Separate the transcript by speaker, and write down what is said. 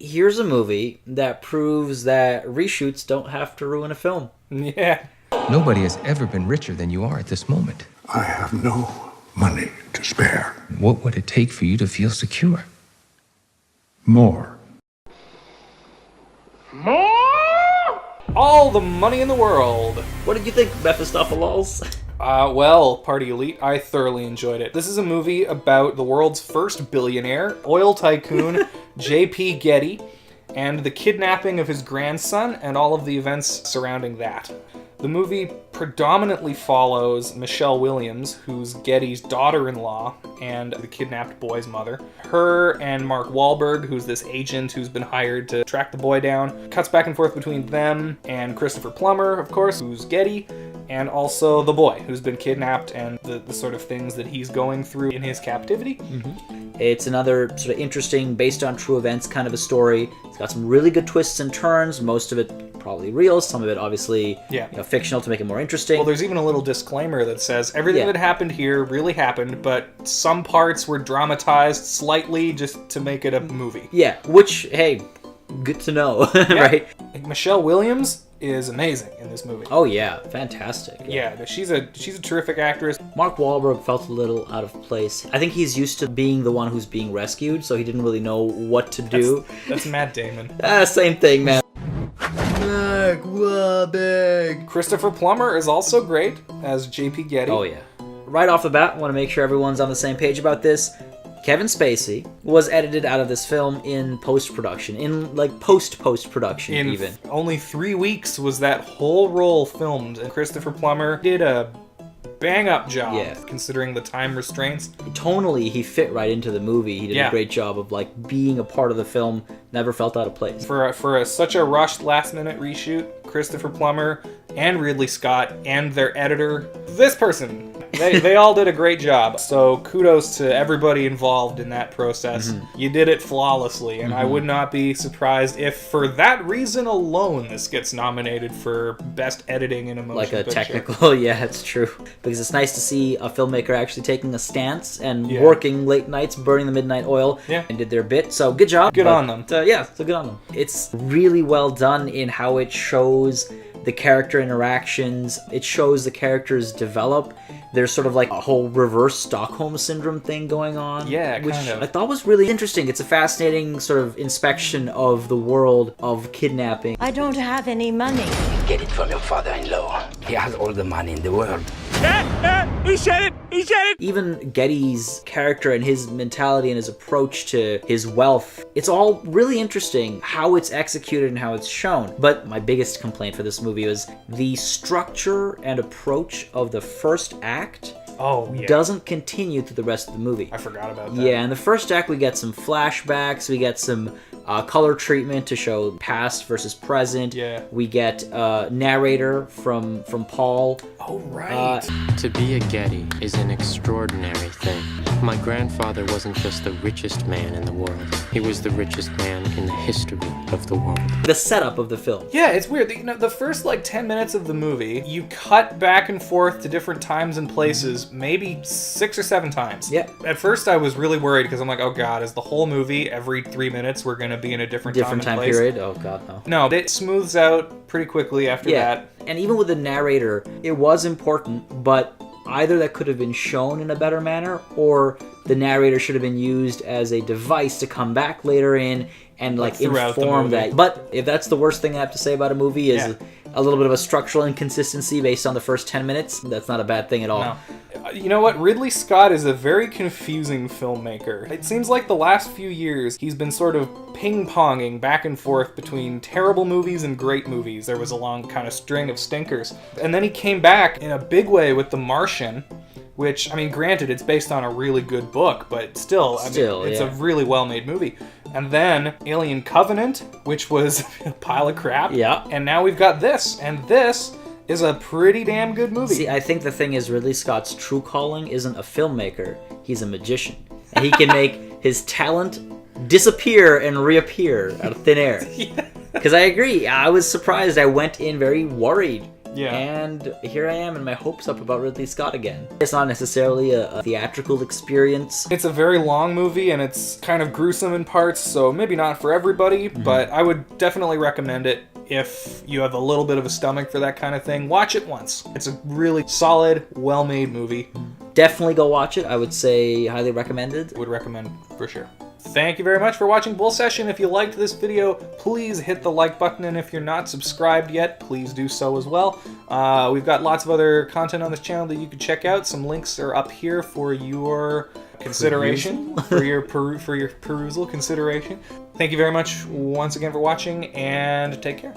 Speaker 1: Here's a movie that proves that reshoots don't have to ruin a film.
Speaker 2: Yeah.
Speaker 3: Nobody has ever been richer than you are at this moment.
Speaker 4: I have no money to spare.
Speaker 3: What would it take for you to feel secure?
Speaker 4: More.
Speaker 2: All the money in the world.
Speaker 1: What did you think, Mephistopheles?
Speaker 2: Well, PartyElite, I thoroughly enjoyed it. This is a movie about the world's first billionaire, oil tycoon, J.P. Getty, and the kidnapping of his grandson and all of the events surrounding that. The movie predominantly follows Michelle Williams, who's Getty's daughter-in-law and the kidnapped boy's mother. Her and Mark Wahlberg, who's this agent who's been hired to track the boy down. Cuts back and forth between them and Christopher Plummer, of course, who's Getty, and also the boy, who's been kidnapped and the sort of things that he's going through in his captivity.
Speaker 1: Mm-hmm. It's another sort of interesting, based on true events kind of a story. It's got some really good twists and turns, most of it probably real, some of it obviously fictional to make it more interesting.
Speaker 2: Well, there's even a little disclaimer that says everything that happened here really happened, but some parts were dramatized slightly just to make it a movie.
Speaker 1: Yeah, which, hey, good to know, right?
Speaker 2: Michelle Williams is amazing in this movie.
Speaker 1: Oh yeah, fantastic.
Speaker 2: Yeah, she's a terrific actress.
Speaker 1: Mark Wahlberg felt a little out of place. I think he's used to being the one who's being rescued, so he didn't really know what to do.
Speaker 2: That's Matt Damon.
Speaker 1: Same thing, man. Mark Wahlberg.
Speaker 2: Christopher Plummer is also great as J.P. Getty.
Speaker 1: Oh yeah. Right off the bat, I want to make sure everyone's on the same page about this. Kevin Spacey was edited out of this film in post-production, in like post-production even.
Speaker 2: Only 3 weeks was that whole role filmed, and Christopher Plummer did a bang-up job, considering the time restraints.
Speaker 1: Tonally, he fit right into the movie. He did a great job of like being a part of the film, never felt out of place.
Speaker 2: For such a rushed last-minute reshoot, Christopher Plummer and Ridley Scott and their editor, this person, they all did a great job. So kudos to everybody involved in that process. Mm-hmm. You did it flawlessly, and I would not be surprised if for that reason alone this gets nominated for best editing in a motion
Speaker 1: like a
Speaker 2: picture.
Speaker 1: Technical, yeah, it's true. Because it's nice to see a filmmaker actually taking a stance and working late nights, burning the midnight oil, and did their bit. So good job.
Speaker 2: Good on them.
Speaker 1: So good on them. It's really well done in how it shows the character interactions. It shows the characters develop. There's sort of like a whole reverse Stockholm Syndrome thing going on.
Speaker 2: Yeah,
Speaker 1: which
Speaker 2: kind of.
Speaker 1: I thought was really interesting. It's a fascinating sort of inspection of the world of kidnapping.
Speaker 5: I don't have any money.
Speaker 6: Get it from your father-in-law. He has all the money in the world.
Speaker 7: He said it! He said it!
Speaker 1: Even Getty's character and his mentality and his approach to his wealth, it's all really interesting how it's executed and how it's shown. But my biggest complaint for this movie was the structure and approach of the first act doesn't continue through the rest of the movie.
Speaker 2: I forgot about that.
Speaker 1: Yeah, in the first act we get some flashbacks, we get some color treatment to show past versus present.
Speaker 2: Yeah.
Speaker 1: We get narrator from Paul.
Speaker 2: Oh, right.
Speaker 8: To be a Getty is an extraordinary thing. My grandfather wasn't just the richest man in the world. He was the richest man in the history of the world.
Speaker 1: The setup of the film.
Speaker 2: Yeah, it's weird. You know, the first 10 minutes of the movie, you cut back and forth to different times and places, maybe 6 or 7 times.
Speaker 1: Yeah.
Speaker 2: At first, I was really worried because I'm like, oh god, is the whole movie every 3 minutes we're going to be in a different time place?
Speaker 1: period? Oh god, no.
Speaker 2: No, it smooths out pretty quickly after that.
Speaker 1: And even with the narrator, it was important, but either that could have been shown in a better manner, or the narrator should have been used as a device to come back later in and inform that. But if that's the worst thing I have to say about a movie is a little bit of a structural inconsistency based on the first 10 minutes, that's not a bad thing at all.
Speaker 2: No. You know what? Ridley Scott is a very confusing filmmaker. It seems like the last few years he's been sort of ping-ponging back and forth between terrible movies and great movies. There was a long kind of string of stinkers. And then he came back in a big way with The Martian, which, I mean, granted, it's based on a really good book, but still, it's a really well-made movie. And then Alien Covenant, which was a pile of crap.
Speaker 1: Yeah.
Speaker 2: And now we've got this, and this is a pretty damn good movie.
Speaker 1: See, I think the thing is Ridley Scott's true calling isn't a filmmaker, he's a magician. And he can make his talent disappear and reappear out of thin air. Because I agree, I was surprised. I went in very worried
Speaker 2: Yeah.
Speaker 1: And here I am and my hopes up about Ridley Scott again. It's not necessarily a theatrical experience.
Speaker 2: It's a very long movie and it's kind of gruesome in parts, so maybe not for everybody, but I would definitely recommend it if you have a little bit of a stomach for that kind of thing. Watch it once. It's a really solid, well-made movie.
Speaker 1: Definitely go watch it. I would say highly recommended.
Speaker 2: Would recommend for sure. Thank you very much for watching ɓseSHən. If you liked this video, please hit the like button, and if you're not subscribed yet, please do so as well. We've got lots of other content on this channel that you can check out. Some links are up here for your consideration, for your perusal consideration. Thank you very much once again for watching, and take care.